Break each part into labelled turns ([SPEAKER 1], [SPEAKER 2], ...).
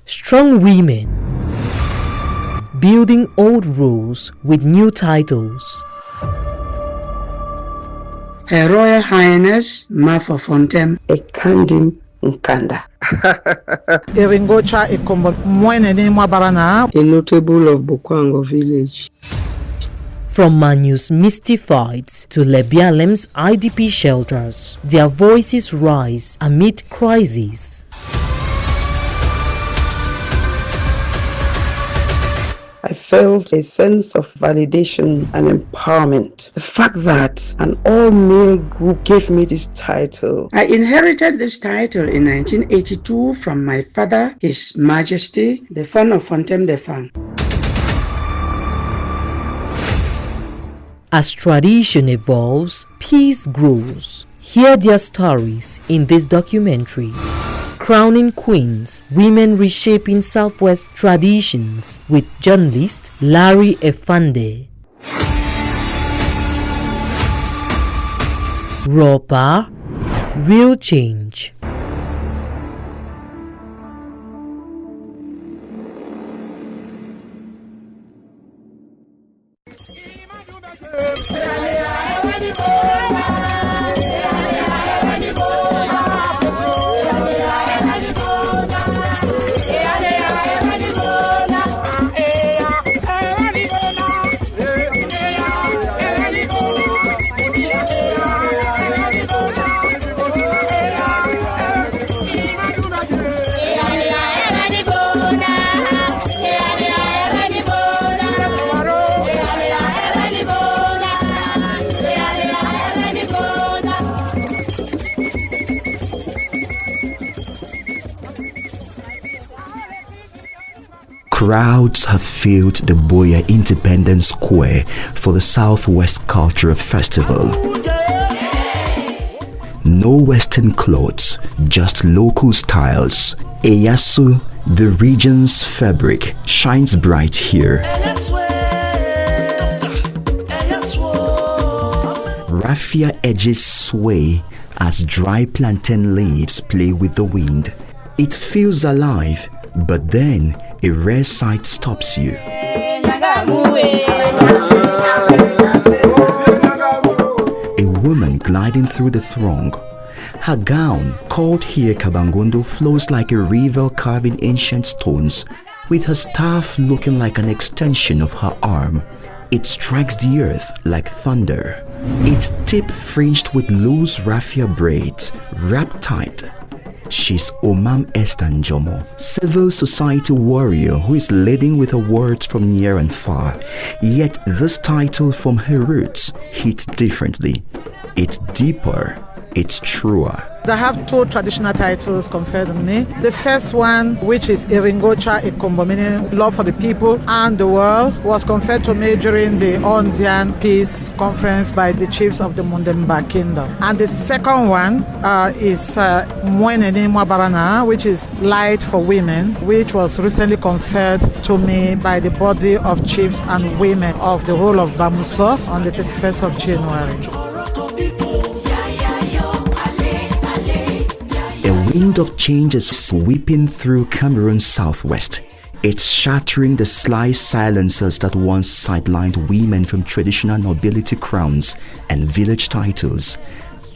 [SPEAKER 1] Strong women building old rules with new titles.
[SPEAKER 2] Her Royal Highness Mafo Fontem Ekandim Nkanda.
[SPEAKER 3] Eringocha Ekombo Mwenene Mwabarana.
[SPEAKER 2] A notable of Bokwango village.
[SPEAKER 1] From Manyu's misty fights to Lebialem's IDP shelters, their voices rise amid crises.
[SPEAKER 2] I felt a sense of validation and empowerment. The fact that an all-male group gave me this title. I inherited this title in 1982 from my father, His Majesty, the Fan of Fontem de Fan.
[SPEAKER 1] As tradition evolves, peace grows. Hear their stories in this documentary. Crowning Queens, Women Reshaping Southwest Traditions with journalist Larry Efande. Raw Power, Real Change.
[SPEAKER 4] Crowds have filled the Boya Independence Square for the Southwest Cultural Festival. No Western clothes, just local styles. Eyasu, the region's fabric, shines bright here. Raffia edges sway as dry plantain leaves play with the wind. It feels alive, but then a rare sight stops you. A woman gliding through the throng. Her gown, called here Kabangondo, flows like a river carving ancient stones, with her staff looking like an extension of her arm. It strikes the earth like thunder. Its tip fringed with loose raffia braids, wrapped tight. She's Omam Esther Njomo, civil society warrior who is leading with her words from near and far. Yet this title from her roots hits differently. It's deeper, it's truer.
[SPEAKER 3] I have two traditional titles conferred on me. The first one, which is Eringocha Ekombo, meaning love for the people and the world, was conferred to me during the Ndian Peace Conference by the chiefs of the Mundemba Kingdom. And the second one is Mwenene Mwabarana, which is light for women, which was recently conferred to me by the body of chiefs and women of the whole of Bamuso on the 31st of January.
[SPEAKER 4] A wind of change is sweeping through Cameroon's southwest. It's shattering the sly silencers that once sidelined women from traditional nobility crowns and village titles.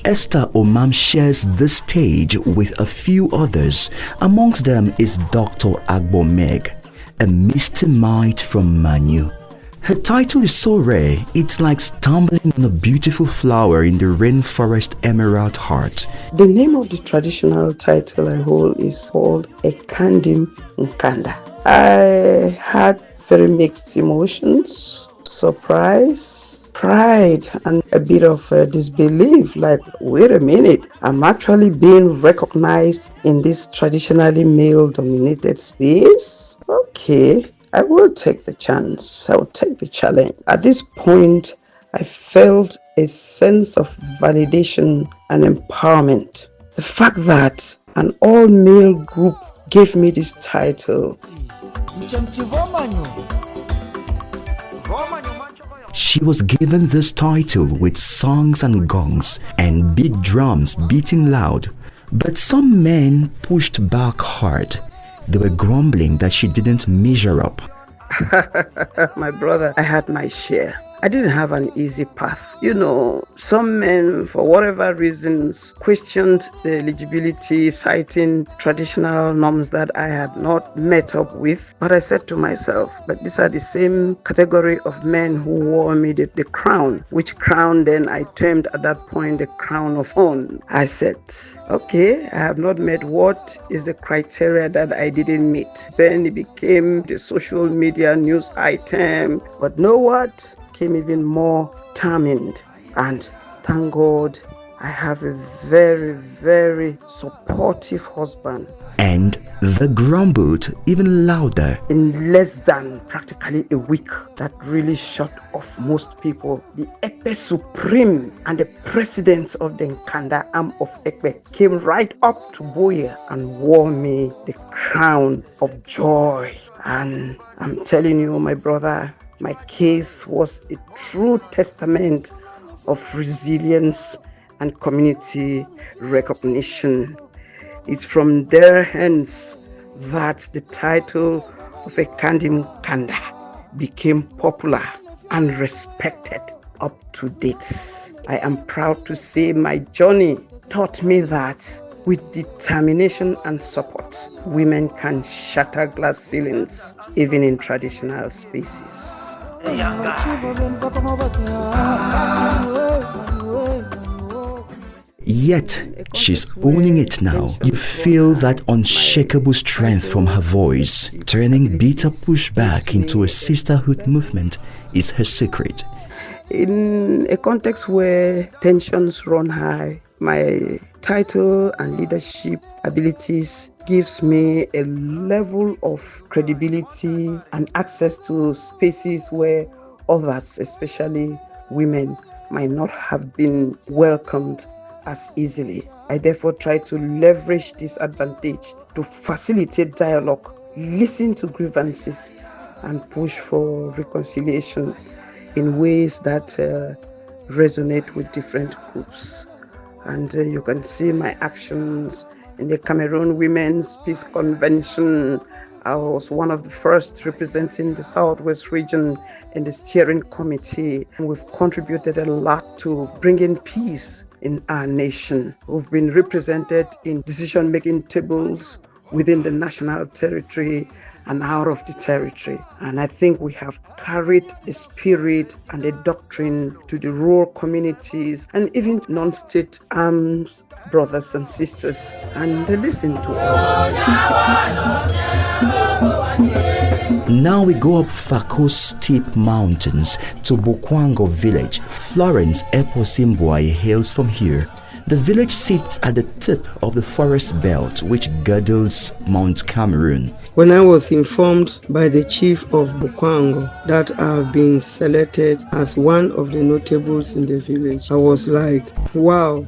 [SPEAKER 4] Esther Omam shares this stage with a few others. Amongst them is Dr. Agbo Meg, a misty mite from Manyu. Her title is so rare, it's like stumbling on a beautiful flower in the rainforest emerald heart.
[SPEAKER 2] The name of the traditional title I hold is called Ekandim Nkanda. I had very mixed emotions, surprise, pride, and a bit of disbelief, like, wait a minute, I'm actually being recognized in this traditionally male-dominated space? Okay. I will take the chance. I will take the challenge. At this point, I felt a sense of validation and empowerment. The fact that an all-male group gave me this title.
[SPEAKER 4] She was given this title with songs and gongs and big drums beating loud. But some men pushed back hard. They were grumbling that she didn't measure up.
[SPEAKER 2] My brother, I had my share. I didn't have an easy path. You know, some men, for whatever reasons, questioned the eligibility, citing traditional norms that I had not met up with. But I said to myself, but these are the same category of men who wore me the crown, which crown then I termed at that point the crown of honor. I said, okay, I have not met what is the criteria that I didn't meet. Then it became the social media news item. But know what? Came even more determined, and thank God I have a very, very supportive husband.
[SPEAKER 4] And they grumbled even louder.
[SPEAKER 2] In less than practically a week, that really shut off most people. The Ekpe Supreme and the president of the Nkanda arm of Ekpe came right up to Boye and wore me the crown of joy. And I'm telling you, my brother, my case was a true testament of resilience and community recognition. It's from their hands that the title of a Kandim Kanda became popular and respected up to date. I am proud to say my journey taught me that with determination and support, women can shatter glass ceilings, even in traditional spaces.
[SPEAKER 4] Yet, she's owning it now. You feel that unshakable strength from her voice. Turning bitter pushback into a sisterhood movement is her secret.
[SPEAKER 2] In a context where tensions run high, my title and leadership abilities gives me a level of credibility and access to spaces where others, especially women, might not have been welcomed as easily. I therefore try to leverage this advantage to facilitate dialogue, listen to grievances, and push for reconciliation in ways that resonate with different groups. And you can see my actions in the Cameroon Women's Peace Convention. I was one of the first representing the Southwest region in the steering committee. We've contributed a lot to bringing peace in our nation. We've been represented in decision-making tables within the national territory and out of the territory. And I think we have carried the spirit and the doctrine to the rural communities and even non-state arms brothers and sisters, and they listen to us.
[SPEAKER 4] Now we go up Fako's steep mountains to Bokwango village. Florence Eposimbwai hails from here. The village sits at the tip of the forest belt which girdles Mount Cameroon.
[SPEAKER 5] When I was informed by the chief of Bokwango that I have been selected as one of the notables in the village, I was like, wow,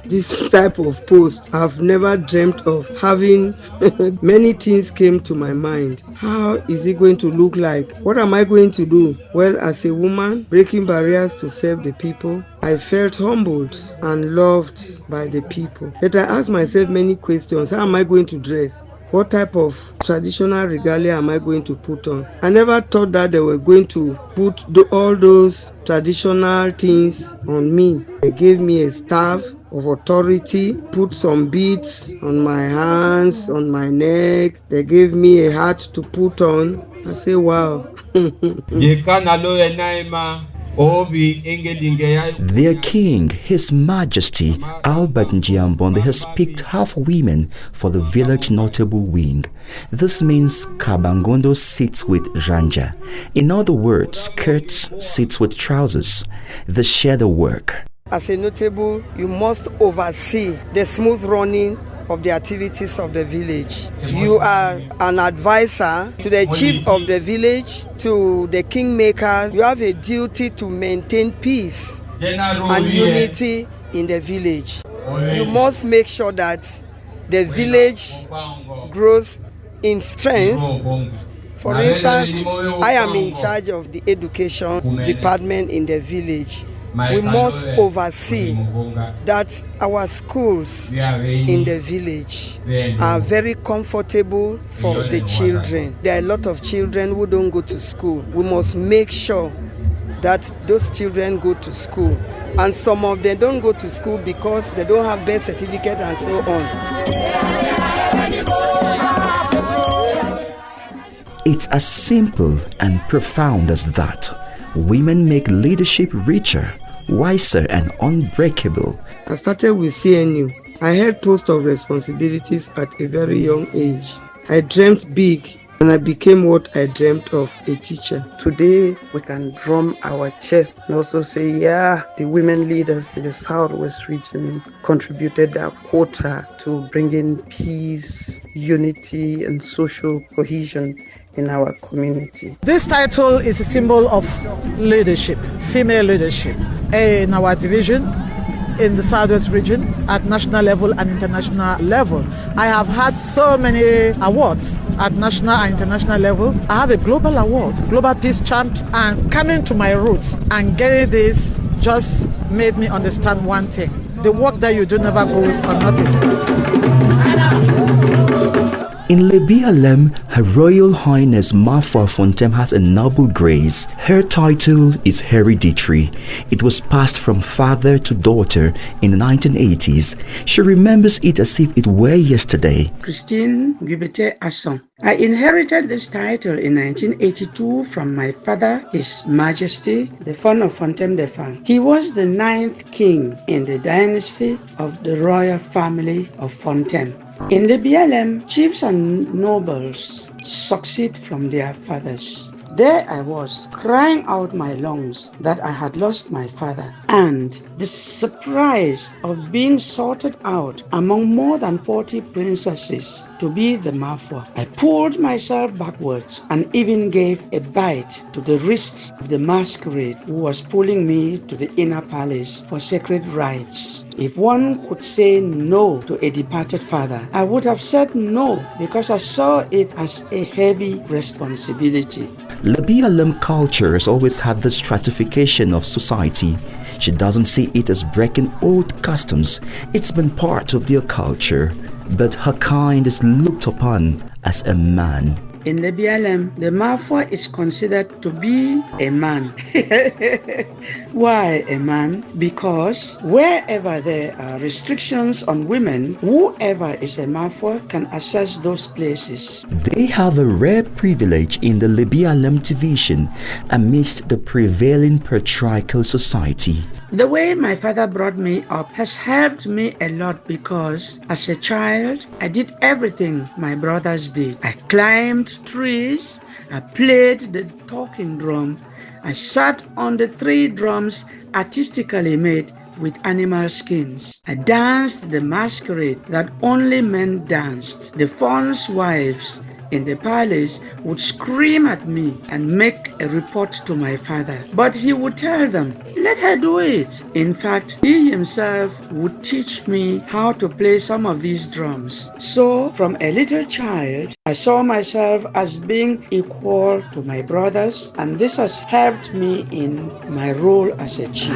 [SPEAKER 5] this type of post I've never dreamt of having. Many things came to my mind. How is it going to look like? What am I going to do? Well, as a woman breaking barriers to serve the people, I felt humbled and loved by the people. But I asked myself many questions. How am I going to dress? What type of traditional regalia am I going to put on? I never thought that they were going to put all those traditional things on me. They gave me a staff of authority, put some beads on my hands, on my neck. They gave me a hat to put on. I say, wow.
[SPEAKER 4] Their king, His Majesty Albert Njiambonde, has picked half women for the village notable wing. This means Kabangondo sits with Ranja. In other words, skirts sits with trousers. They share the work.
[SPEAKER 5] As a notable, you must oversee the smooth running of the activities of the village. You are an advisor to the chief of the village, to the kingmakers. You have a duty to maintain peace and unity in the village. You must make sure that the village grows in strength. For instance, I am in charge of the education department in the village.
[SPEAKER 3] we must oversee that our schools in the village are very comfortable for the children. There are a lot of children who don't go to school. We must make sure that those children go to school. And some of them don't go to school because they don't have birth certificate and so on.
[SPEAKER 4] It's as simple and profound as that. Women make leadership richer, wiser, and unbreakable.
[SPEAKER 5] I started with CNU. I had posts of responsibilities at a very young age. I dreamt big and I became what I dreamt of, a teacher.
[SPEAKER 2] Today, we can drum our chest and also say, yeah, the women leaders in the Southwest region contributed their quota to bringing peace, unity, and social cohesion in our community.
[SPEAKER 3] This title is a symbol of leadership, female leadership, in our division, in the Southwest region, at national level and international level. I have had so many awards at national and international level. I have a global award, Global Peace Champion, and coming to my roots and getting this just made me understand one thing. The work that you do never goes unnoticed.
[SPEAKER 4] In Lebialem, Her Royal Highness Mafua Fontem has a noble grace. Her title is hereditary. It was passed from father to daughter in the 1980s. She remembers it as if it were yesterday.
[SPEAKER 6] Christine Gubete Asson. I inherited this title in 1982 from my father, His Majesty, the Fon of Fontem de Fang. He was the 9th king in the dynasty of the royal family of Fontem. In Lebialem, chiefs and nobles succeed from their fathers. There I was, crying out my lungs that I had lost my father, and the surprise of being sorted out among more than 40 princesses to be the Mafua. I pulled myself backwards and even gave a bite to the wrist of the masquerade who was pulling me to the inner palace for sacred rites. If one could say no to a departed father, I would have said no because I saw it as a heavy responsibility.
[SPEAKER 4] Lebialem culture has always had the stratification of society. She doesn't see it as breaking old customs. It's been part of their culture. But her kind is looked upon as a man.
[SPEAKER 6] In Lebialem, the Mafua is considered to be a man. Why a man? Because wherever there are restrictions on women, whoever is a Mafua can access those places.
[SPEAKER 4] They have a rare privilege in the Lebialem division amidst the prevailing patriarchal society.
[SPEAKER 6] The way my father brought me up has helped me a lot because as a child, I did everything my brothers did. I climbed trees, I played the talking drum, I sat on the 3 drums artistically made with animal skins. I danced the masquerade that only men danced. The fawn's wives in the palace would scream at me and make a report to my father. But he would tell them, let her do it. In fact, he himself would teach me how to play some of these drums. So, from a little child, I saw myself as being equal to my brothers, and this has helped me in my role as a chief.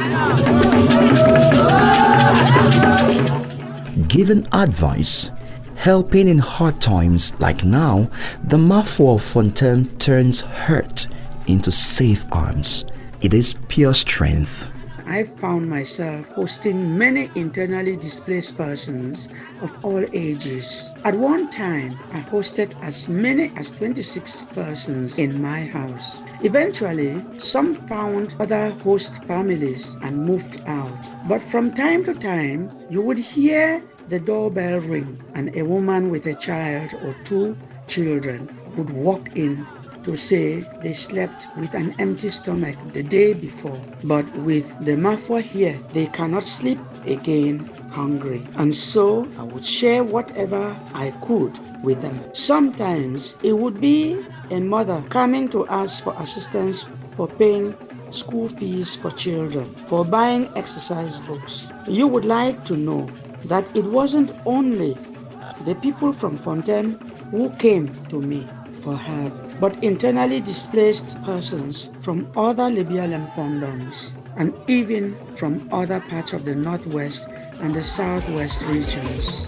[SPEAKER 4] Given advice, helping in hard times like now, the Mafua of Fontem turns hurt into safe arms. It is pure strength.
[SPEAKER 6] I found myself hosting many internally displaced persons of all ages. At one time, I hosted as many as 26 persons in my house. Eventually, some found other host families and moved out. But from time to time, you would hear the doorbell ring and a woman with a child or 2 children would walk in to say they slept with an empty stomach the day before. But with the Mafua here, they cannot sleep again hungry. And so I would share whatever I could with them. Sometimes it would be a mother coming to ask for assistance for paying school fees for children, for buying exercise books. You would like to know that it wasn't only the people from Fontem who came to me for help, but internally displaced persons from other Lebialem fondoms. and even from other parts of the Northwest and the Southwest regions.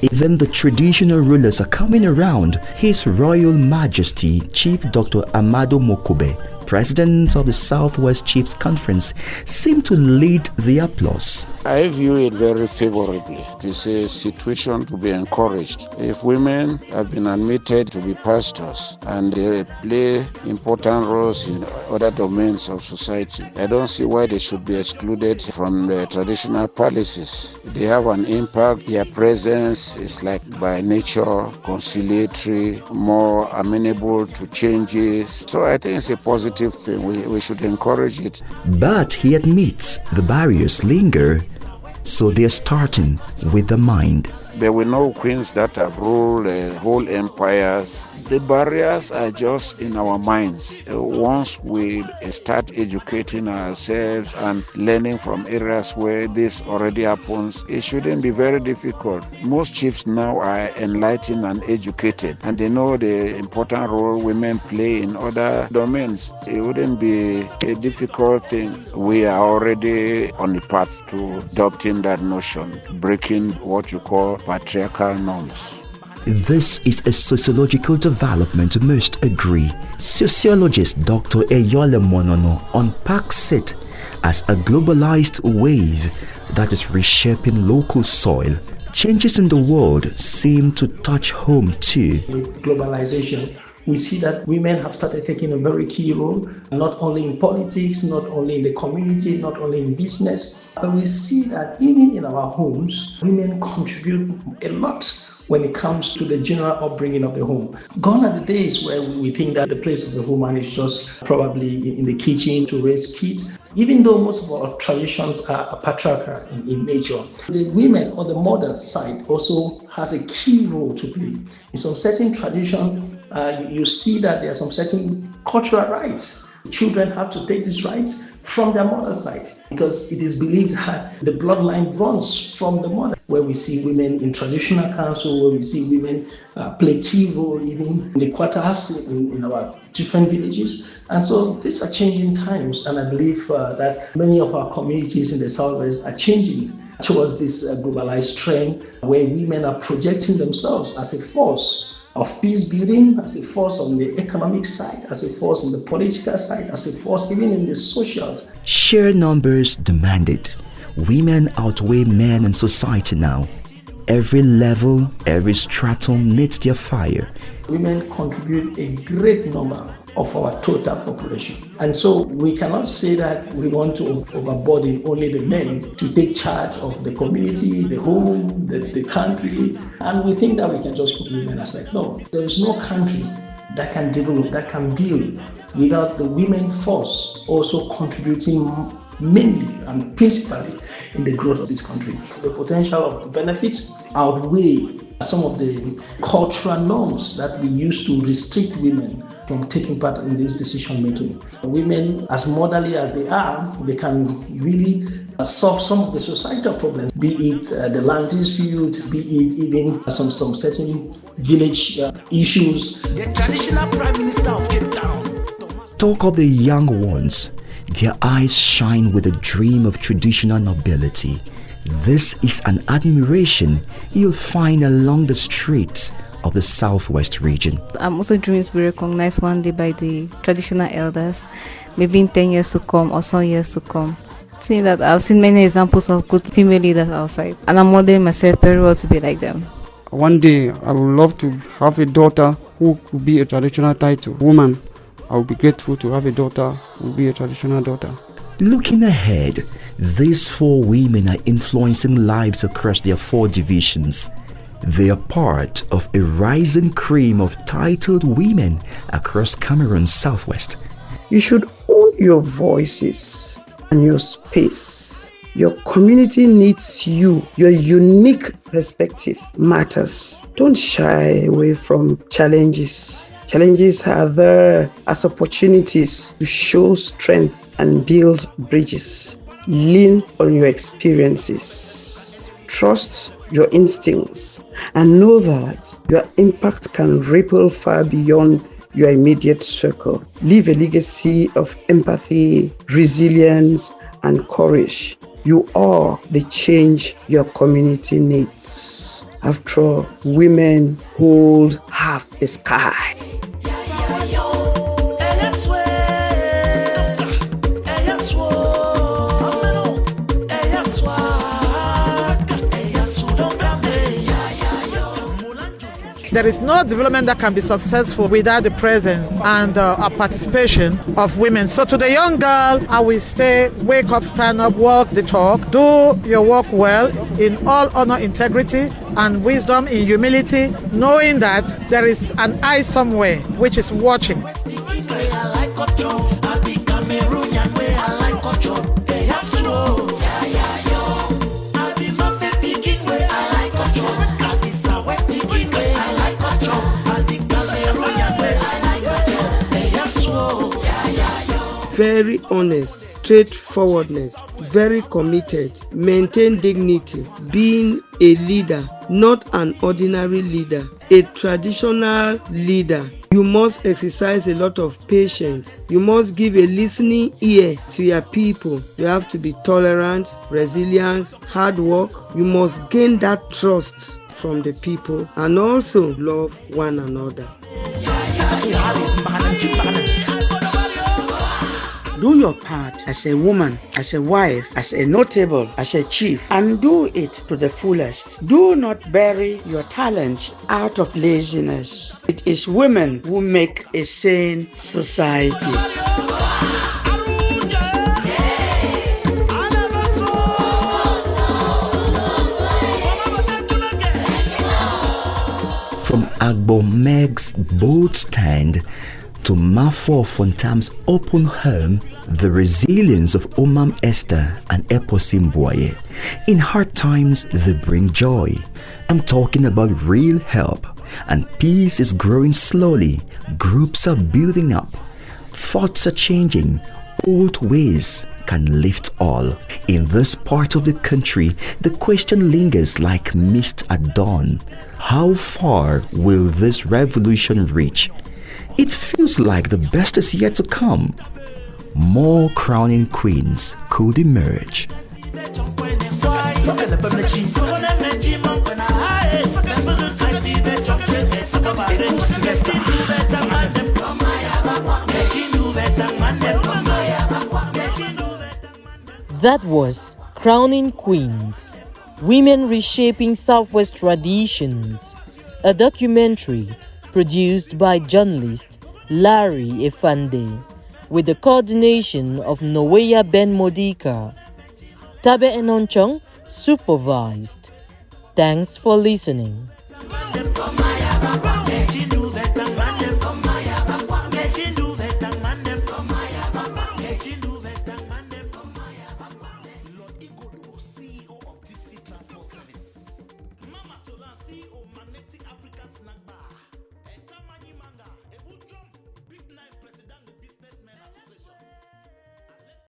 [SPEAKER 4] Even the traditional rulers are coming around. His Royal Majesty Chief Dr. Amado Mokobe, President of the Southwest Chiefs Conference, seemed to lead the applause.
[SPEAKER 7] I view it very favorably. It is a situation to be encouraged. If women have been admitted to be pastors and they play important roles in other domains of society, I don't see why they should be excluded from the traditional policies. They have an impact. Their presence is like by nature conciliatory, more amenable to changes. So I think it's a positive thing. We should encourage it.
[SPEAKER 4] But he admits the barriers linger, so they're starting with the mind.
[SPEAKER 7] There were no queens that have ruled whole empires. The barriers are just in our minds. Once we start educating ourselves and learning from areas where this already happens, it shouldn't be very difficult. Most chiefs now are enlightened and educated, and they know the important role women play in other domains. It wouldn't be a difficult thing. We are already on the path to adopting that notion, breaking what you call patriarchal norms.
[SPEAKER 4] This is a sociological development, most agree. Sociologist Dr. Lebialem unpacks it as a globalized wave that is reshaping local soil. Changes in the world seem to touch home too.
[SPEAKER 8] With globalization, we see that women have started taking a very key role, not only in politics, not only in the community, not only in business, but we see that even in our homes, women contribute a lot when it comes to the general upbringing of the home. Gone are the days where we think that the place of the woman is just probably in the kitchen to raise kids. Even though most of our traditions are patriarchal in nature, the women or the mother side also has a key role to play. In some certain tradition, you see that there are some certain cultural rights. Children have to take these rights from their mother's side because it is believed that the bloodline runs from the mother. Where we see women in traditional council, where we see women play key role even in the quarters in our different villages. And so these are changing times, and I believe that many of our communities in the Southwest are changing towards this globalized trend where women are projecting themselves as a force of peace building, as a force on the economic side, as a force on the political side, as a force even in the social.
[SPEAKER 4] Sheer numbers demanded. Women outweigh men in society now. Every level, every stratum needs their fire.
[SPEAKER 8] Women contribute a great number of our total population. And so we cannot say that we want to overburden only the men to take charge of the community, the home, the country, and we think that we can just put women aside. No, there is no country that can develop, that can build without the women force also contributing mainly and principally in the growth of this country. The potential of the benefits outweigh some of the cultural norms that we use to restrict women from taking part in this decision making. Women, as motherly as they are, they can really solve some of the societal problems, be it the land dispute, be it even some certain village issues.
[SPEAKER 9] The traditional Prime Minister of Cape Town.
[SPEAKER 4] Talk of the young ones. Their eyes shine with a dream of traditional nobility. This is an admiration you'll find along the streets of the Southwest region.
[SPEAKER 10] I'm also dreaming to be recognized one day by the traditional elders, maybe in 10 years to come or some years to come. Seeing that I've seen many examples of good female leaders outside, and I'm modeling myself very well to be like them.
[SPEAKER 5] One day I would love to have a daughter who could be a traditional title woman. I would be grateful to have a daughter who will be a traditional daughter.
[SPEAKER 4] Looking ahead, these 4 women are influencing lives across their 4 divisions. They are part of a rising cream of titled women across Cameroon's Southwest.
[SPEAKER 2] You should own your voices and your space. Your community needs you. Your unique perspective matters. Don't shy away from challenges. Challenges are there as opportunities to show strength and build bridges. Lean on your experiences. Trust your instincts and know that your impact can ripple far beyond your immediate circle. Leave a legacy of empathy, resilience, and courage. You are the change your community needs. After all, women hold half the sky.
[SPEAKER 3] There is no development that can be successful without the presence and participation of women. So to the young girl, I will say, wake up, stand up, walk the talk, do your work well in all honor, integrity, and wisdom, in humility, knowing that there is an eye somewhere which is watching.
[SPEAKER 5] Very honest, straightforwardness, very committed, maintain dignity, being a leader, not an ordinary leader, a traditional leader. You must exercise a lot of patience. You must give a listening ear to your people. You have to be tolerant, resilient, hard work. You must gain that trust from the people and also love one another.
[SPEAKER 6] Do your part as a woman, as a wife, as a notable, as a chief, and do it to the fullest. Do not bury your talents out of laziness. It is women who make a sane society.
[SPEAKER 4] From Agbo Meg's boat stand to Mafo Fontam's open home, the resilience of Omam Esther and Eposim Boye. In hard times, they bring joy. I'm talking about real help, and peace is growing slowly. Groups are building up. Thoughts are changing. Old ways can lift all. In this part of the country, the question lingers like mist at dawn. How far will this revolution reach? It feels like the best is yet to come. More crowning queens could emerge.
[SPEAKER 1] That was Crowning Queens, Women Reshaping Southwest Traditions, a documentary produced by journalist Larry Efande, with the coordination of Noweya Ben Modika. Tabe Enonchong supervised. Thanks for listening.